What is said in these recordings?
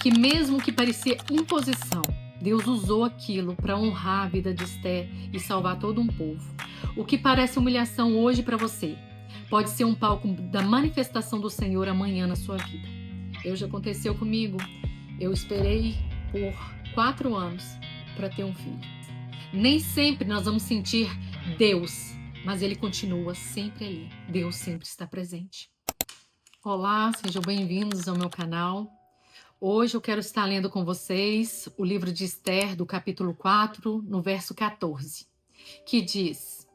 que mesmo que parecia imposição, Deus usou aquilo para honrar a vida de Esther e salvar todo um povo. O que parece humilhação hoje para você pode ser um palco da manifestação do Senhor amanhã na sua vida. Já aconteceu comigo. Eu esperei por 4 anos para ter um filho. Nem sempre nós vamos sentir Deus, mas Ele continua sempre ali. Deus sempre está presente. Olá, sejam bem-vindos ao meu canal. Hoje eu quero estar lendo com vocês o livro de Esther, do capítulo 4, no verso 14, que diz: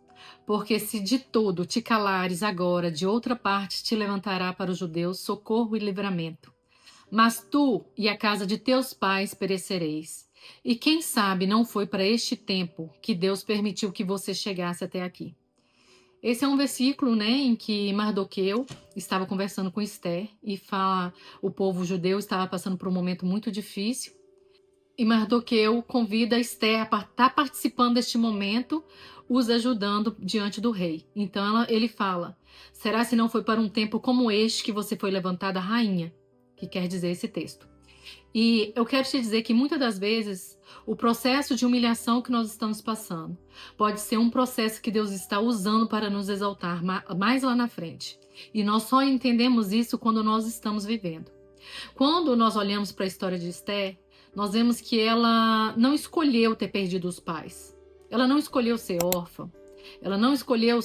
porque se de todo te calares agora, de outra parte te levantará para os judeus socorro e livramento. Mas tu e a casa de teus pais perecereis. E quem sabe não foi para este tempo que Deus permitiu que você chegasse até aqui. Esse é um versículo, em que Mardoqueu estava conversando com Esther e fala, o povo judeu estava passando por um momento muito difícil. E Mardoqueu convida Esther a estar participando deste momento, os ajudando diante do rei. Então ele fala: será se não foi para um tempo como este que você foi levantada rainha? Que quer dizer esse texto. E eu quero te dizer que muitas das vezes o processo de humilhação que nós estamos passando pode ser um processo que Deus está usando para nos exaltar mais lá na frente. E nós só entendemos isso quando nós estamos vivendo. Quando nós olhamos para a história de Esther, nós vemos que ela não escolheu ter perdido os pais. Ela não escolheu ser órfã. Ela não escolheu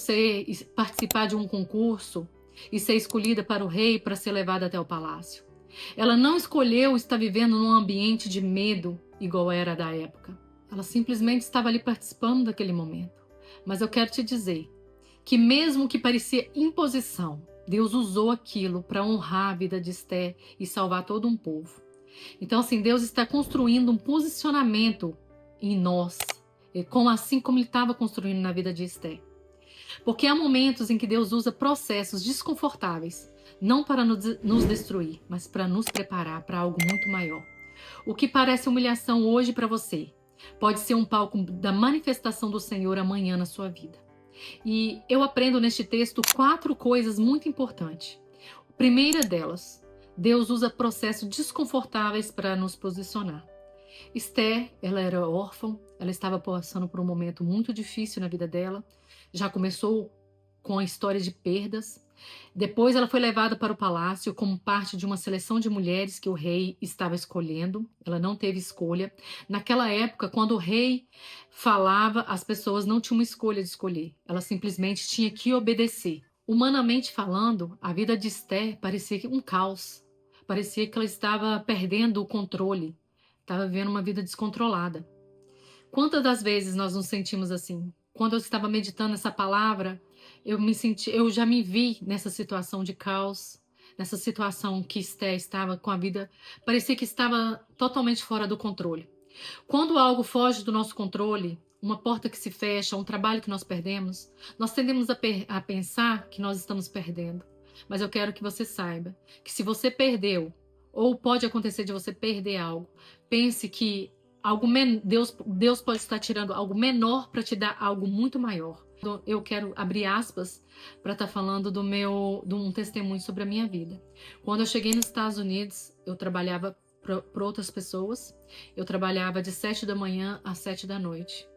participar de um concurso e ser escolhida para o rei para ser levada até o palácio. Ela não escolheu estar vivendo num ambiente de medo igual era da época. Ela simplesmente estava ali participando daquele momento. Mas eu quero te dizer que mesmo que parecia imposição, Deus usou aquilo para honrar a vida de Esther e salvar todo um povo. Então, assim, Deus está construindo um posicionamento em nós, assim como Ele estava construindo na vida de Esther. Porque há momentos em que Deus usa processos desconfortáveis, não para nos destruir, mas para nos preparar para algo muito maior. O que parece humilhação hoje para você pode ser um palco da manifestação do Senhor amanhã na sua vida. E eu aprendo neste texto 4 coisas muito importantes. A primeira delas, Deus usa processos desconfortáveis para nos posicionar. Esther, ela era órfã, ela estava passando por um momento muito difícil na vida dela. Já começou com a história de perdas. Depois ela foi levada para o palácio como parte de uma seleção de mulheres que o rei estava escolhendo. Ela não teve escolha. Naquela época, quando o rei falava, as pessoas não tinham uma escolha de escolher. Ela simplesmente tinha que obedecer. Humanamente falando, a vida de Esther parecia um caos. Parecia que ela estava perdendo o controle. Estava vivendo uma vida descontrolada. Quantas das vezes nós nos sentimos assim? Quando eu estava meditando essa palavra, eu já me vi nessa situação de caos, nessa situação que Esther estava com a vida, parecia que estava totalmente fora do controle. Quando algo foge do nosso controle, uma porta que se fecha, um trabalho que nós perdemos, nós tendemos a pensar que nós estamos perdendo. Mas eu quero que você saiba que se você perdeu, ou pode acontecer de você perder algo, pense que Deus pode estar tirando algo menor para te dar algo muito maior. Eu quero abrir aspas para estar falando de um testemunho sobre a minha vida. Quando eu cheguei nos Estados Unidos, eu trabalhava para outras pessoas. Eu trabalhava de 7 da manhã às 7 da noite.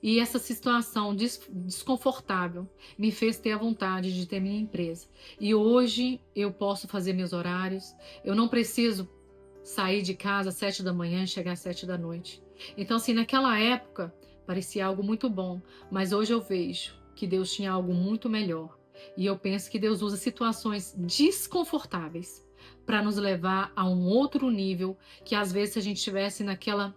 E essa situação desconfortável me fez ter a vontade de ter minha empresa. E hoje eu posso fazer meus horários. Eu não preciso sair de casa às 7 da manhã e chegar às 7 da noite. Então, assim, naquela época parecia algo muito bom, mas hoje eu vejo que Deus tinha algo muito melhor. E eu penso que Deus usa situações desconfortáveis para nos levar a um outro nível, que às vezes se a gente estivesse naquela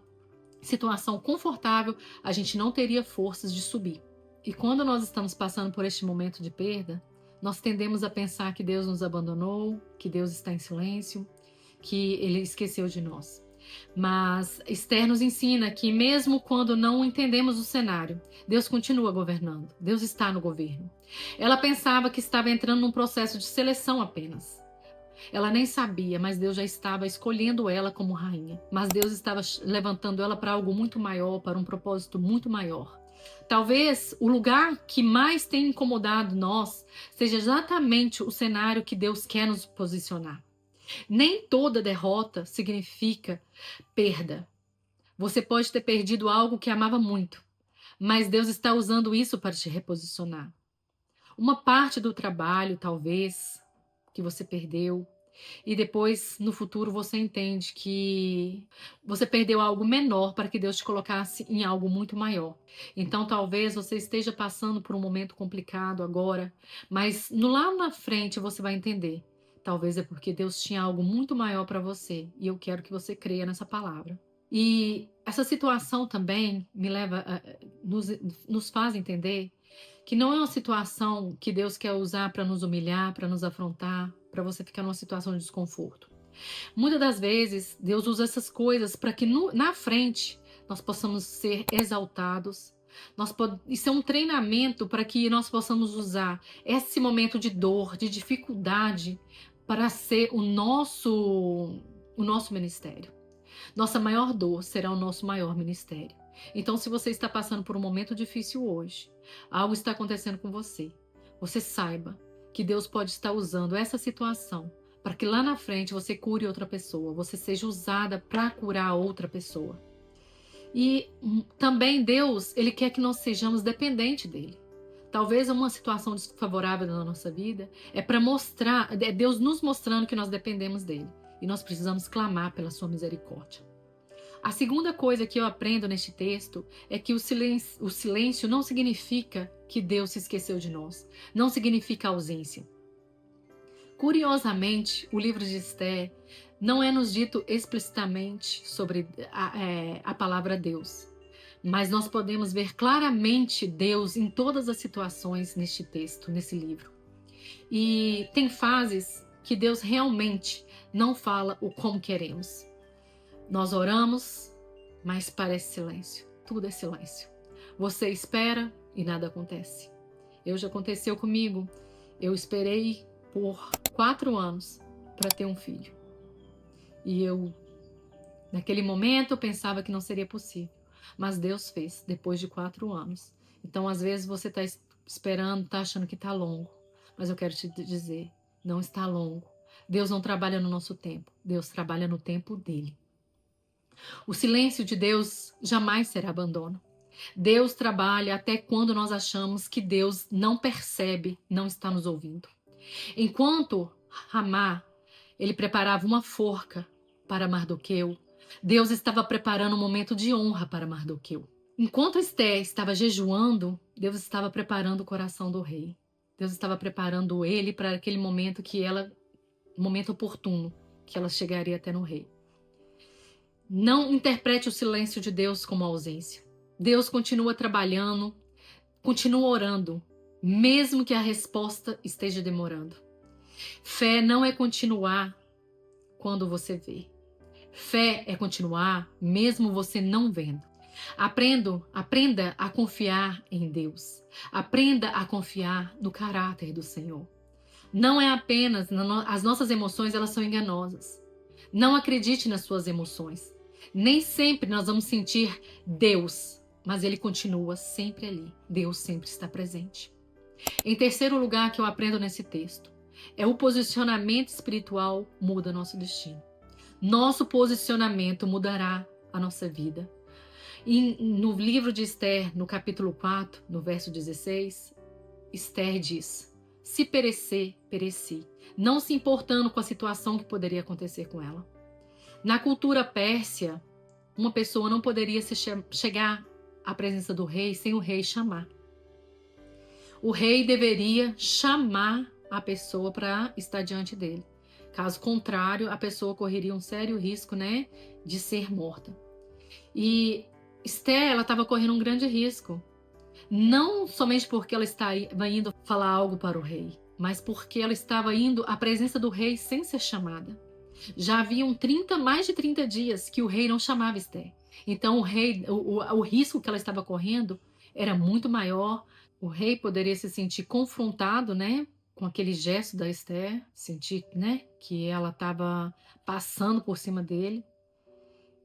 situação confortável, a gente não teria forças de subir. E quando nós estamos passando por este momento de perda, nós tendemos a pensar que Deus nos abandonou, que Deus está em silêncio, que Ele esqueceu de nós. Mas Esther nos ensina que mesmo quando não entendemos o cenário, Deus continua governando, Deus está no governo. Ela pensava que estava entrando num processo de seleção apenas. Ela nem sabia, mas Deus já estava escolhendo ela como rainha. Mas Deus estava levantando ela para algo muito maior, para um propósito muito maior. Talvez o lugar que mais tem incomodado nós seja exatamente o cenário que Deus quer nos posicionar. Nem toda derrota significa perda. Você pode ter perdido algo que amava muito, mas Deus está usando isso para te reposicionar. Uma parte do trabalho, talvez, que você perdeu, e depois, no futuro, você entende que você perdeu algo menor para que Deus te colocasse em algo muito maior. Então, talvez você esteja passando por um momento complicado agora, mas lá na frente você vai entender. Talvez é porque Deus tinha algo muito maior para você, e eu quero que você creia nessa palavra. E essa situação também me leva, nos faz entender que não é uma situação que Deus quer usar para nos humilhar, para nos afrontar, para você ficar numa situação de desconforto. Muitas das vezes, Deus usa essas coisas para que na frente nós possamos ser exaltados. Isso é um treinamento para que nós possamos usar esse momento de dor, de dificuldade, para ser o nosso ministério. Nossa maior dor será o nosso maior ministério. Então, se você está passando por um momento difícil hoje, algo está acontecendo com você, você saiba que Deus pode estar usando essa situação para que lá na frente você cure outra pessoa, você seja usada para curar outra pessoa. E também Deus, Ele quer que nós sejamos dependentes dEle. Talvez uma situação desfavorável na nossa vida é para mostrar, é Deus nos mostrando que nós dependemos dEle. E nós precisamos clamar pela sua misericórdia. A segunda coisa que eu aprendo neste texto é que o silêncio não significa que Deus se esqueceu de nós. Não significa ausência. Curiosamente, o livro de Esther não é nos dito explicitamente sobre a palavra Deus. Mas nós podemos ver claramente Deus em todas as situações neste texto, nesse livro. E tem fases que Deus realmente não fala o como queremos. Nós oramos, mas parece silêncio. Tudo é silêncio. Você espera e nada acontece. Já aconteceu comigo. Eu esperei por 4 anos para ter um filho. E naquele momento, eu pensava que não seria possível. Mas Deus fez, depois de 4 anos. Então, às vezes, você está esperando, está achando que está longo. Mas eu quero te dizer, não está longo. Deus não trabalha no nosso tempo. Deus trabalha no tempo dele. O silêncio de Deus jamais será abandono. Deus trabalha até quando nós achamos que Deus não percebe, não está nos ouvindo. Enquanto Ramá, ele preparava uma forca para Mardoqueu, Deus estava preparando um momento de honra para Mardoqueu. Enquanto Esther estava jejuando, Deus estava preparando o coração do rei. Deus estava preparando ele para aquele momento momento oportuno, que ela chegaria até no rei. Não interprete o silêncio de Deus como ausência. Deus continua trabalhando, continua orando, mesmo que a resposta esteja demorando. Fé não é continuar quando você vê. Fé é continuar mesmo você não vendo. Aprenda a confiar em Deus. Aprenda a confiar no caráter do Senhor. Não é apenas as nossas emoções, elas são enganosas. Não acredite nas suas emoções. Nem sempre nós vamos sentir Deus, mas Ele continua sempre ali. Deus sempre está presente. Em terceiro lugar que eu aprendo nesse texto, é o posicionamento espiritual muda nosso destino. Nosso posicionamento mudará a nossa vida. E no livro de Esther, no capítulo 4, no verso 16, Esther diz: se perecer, pereci, não se importando com a situação que poderia acontecer com ela. Na cultura pérsia, uma pessoa não poderia chegar à presença do rei sem o rei chamar. O rei deveria chamar a pessoa para estar diante dele. Caso contrário, a pessoa correria um sério risco, de ser morta. E Esther, ela estava correndo um grande risco. Não somente porque ela estava indo falar algo para o rei, mas porque ela estava indo à presença do rei sem ser chamada. Já haviam mais de 30 dias que o rei não chamava Esther. Então o risco que ela estava correndo era muito maior. O rei poderia se sentir confrontado, com aquele gesto da Esther, sentir, que ela estava passando por cima dele.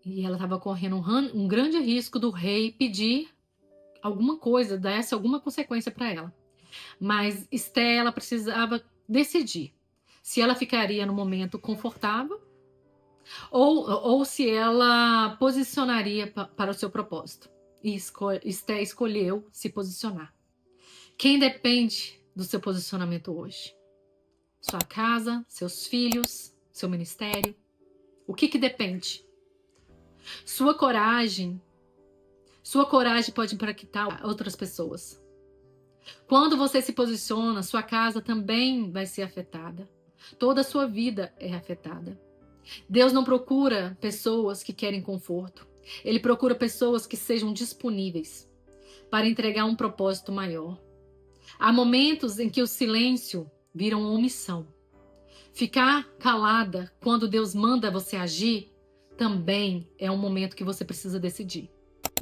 E ela estava correndo um grande risco do rei pedir alguma coisa, desse alguma consequência para ela. Mas Esther, ela precisava decidir se ela ficaria no momento confortável ou se ela posicionaria para o seu propósito. E Esté escolheu se posicionar. Quem depende do seu posicionamento hoje? Sua casa, seus filhos, seu ministério? O que depende? Sua coragem pode impactar outras pessoas. Quando você se posiciona, sua casa também vai ser afetada. Toda a sua vida é afetada. Deus não procura pessoas que querem conforto. Ele procura pessoas que sejam disponíveis para entregar um propósito maior. Há momentos em que o silêncio vira uma omissão. Ficar calada quando Deus manda você agir também é um momento que você precisa decidir.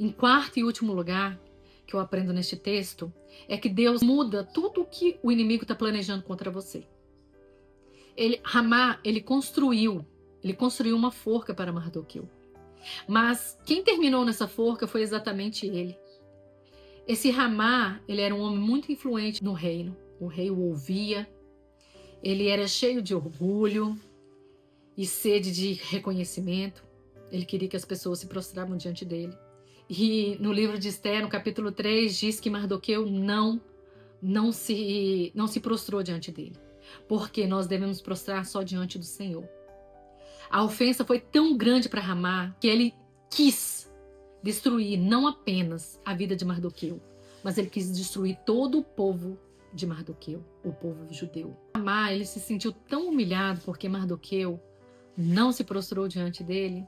Em quarto e último lugar, que eu aprendo neste texto, é que Deus muda tudo o que o inimigo está planejando contra você. Ramá, ele construiu uma forca para Mardoqueu. Mas quem terminou nessa forca foi exatamente ele. Esse Ramá, ele era um homem muito influente no reino. O rei o ouvia, ele era cheio de orgulho e sede de reconhecimento. Ele queria que as pessoas se prostravam diante dele. E no livro de Esté, no capítulo 3, diz que Mardoqueu não se prostrou diante dele, porque nós devemos prostrar só diante do Senhor. A ofensa foi tão grande para Ramá que ele quis destruir não apenas a vida de Mardoqueu, mas ele quis destruir todo o povo de Mardoqueu, o povo judeu. Ramá, ele se sentiu tão humilhado porque Mardoqueu não se prostrou diante dele,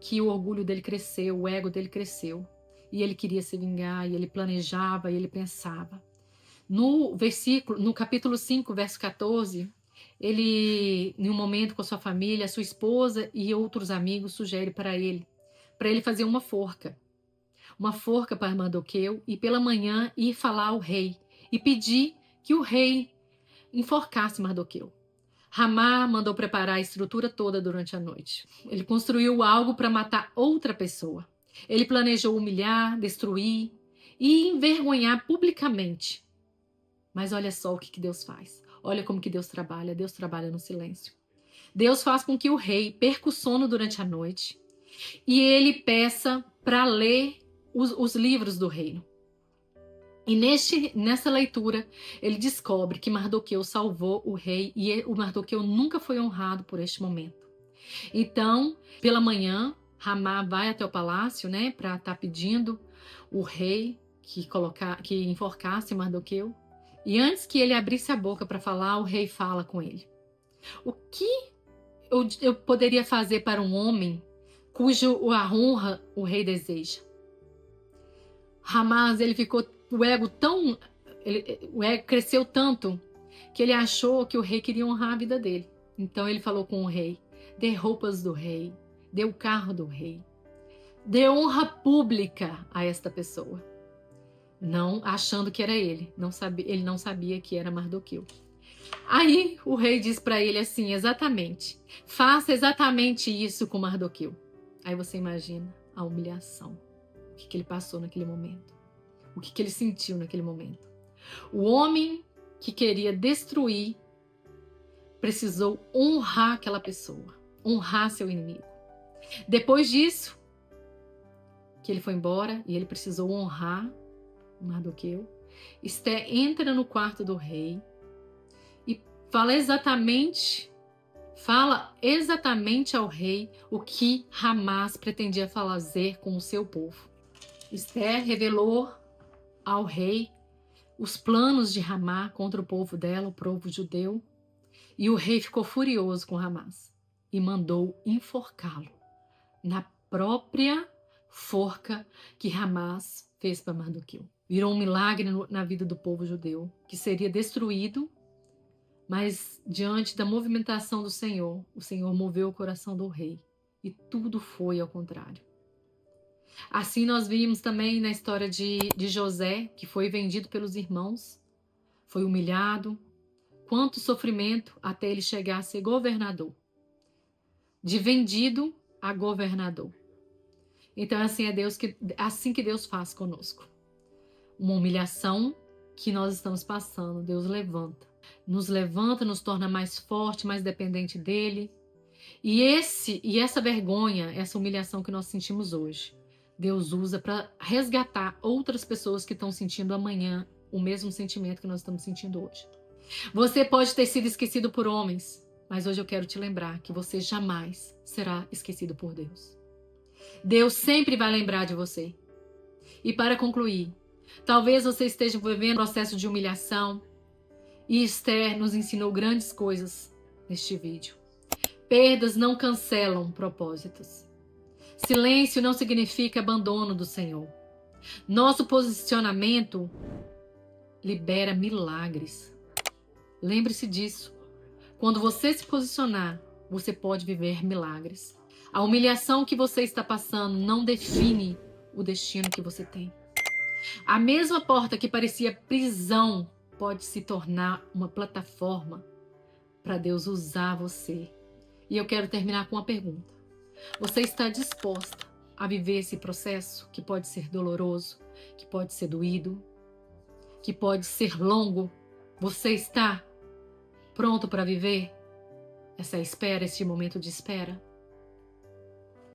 que o orgulho dele cresceu, o ego dele cresceu. E ele queria se vingar, e ele planejava, e ele pensava. No capítulo 5, verso 14, ele, em um momento com a sua família, sua esposa e outros amigos, sugere para ele fazer uma forca para Mardoqueu, e pela manhã ir falar ao rei, e pedir que o rei enforcasse Mardoqueu. Ramá mandou preparar a estrutura toda durante a noite. Ele construiu algo para matar outra pessoa. Ele planejou humilhar, destruir e envergonhar publicamente. Mas olha só o que Deus faz. Olha como que Deus trabalha. Deus trabalha no silêncio. Deus faz com que o rei perca o sono durante a noite e ele peça para ler os livros do reino. E nessa leitura, ele descobre que Mardoqueu salvou o rei e o Mardoqueu nunca foi honrado por este momento. Então, pela manhã, Ramá vai até o palácio, né, para estar pedindo o rei que enforcasse Mardoqueu. E antes que ele abrisse a boca para falar, o rei fala com ele. O que eu poderia fazer para um homem cuja honra o rei deseja? Ramá, ele ficou o ego cresceu tanto que ele achou que o rei queria honrar a vida dele. Então ele falou com o rei, dê roupas do rei, dê o carro do rei, dê honra pública a esta pessoa. Não achando que era ele, ele não sabia que era Mardoqueu. Aí o rei diz para ele assim, exatamente, faça exatamente isso com Mardoqueu. Aí você imagina a humilhação, o que ele passou naquele momento. O que ele sentiu naquele momento. O homem que queria destruir precisou honrar aquela pessoa, honrar seu inimigo. Depois disso, que ele foi embora e ele precisou honrar Mardoqueu, Esté entra no quarto do rei e fala exatamente ao rei o que Ramá pretendia fazer com o seu povo. Esté revelou ao rei os planos de Ramá contra o povo dela, o povo judeu, e o rei ficou furioso com Ramá e mandou enforcá-lo na própria forca que Ramá fez para Mardoqueu. Virou um milagre na vida do povo judeu, que seria destruído, mas diante da movimentação do Senhor, o Senhor moveu o coração do rei e tudo foi ao contrário. Assim nós vimos também na história de José, que foi vendido pelos irmãos, foi humilhado, quanto sofrimento até ele chegar a ser governador. De vendido a governador. Então assim que Deus faz conosco. Uma humilhação que nós estamos passando, Deus levanta nos levanta, nos torna mais forte, mais dependente dele. E essa vergonha, essa humilhação que nós sentimos hoje, Deus usa para resgatar outras pessoas que estão sentindo amanhã o mesmo sentimento que nós estamos sentindo hoje. Você pode ter sido esquecido por homens, mas hoje eu quero te lembrar que você jamais será esquecido por Deus. Deus sempre vai lembrar de você. E para concluir, talvez você esteja vivendo um processo de humilhação, e Esther nos ensinou grandes coisas neste vídeo. Perdas não cancelam propósitos. Silêncio não significa abandono do Senhor. Nosso posicionamento libera milagres. Lembre-se disso. Quando você se posicionar, você pode viver milagres. A humilhação que você está passando não define o destino que você tem. A mesma porta que parecia prisão pode se tornar uma plataforma para Deus usar você. E eu quero terminar com uma pergunta. Você está disposta a viver esse processo que pode ser doloroso, que pode ser doído, que pode ser longo? Você está pronto para viver essa espera, esse momento de espera?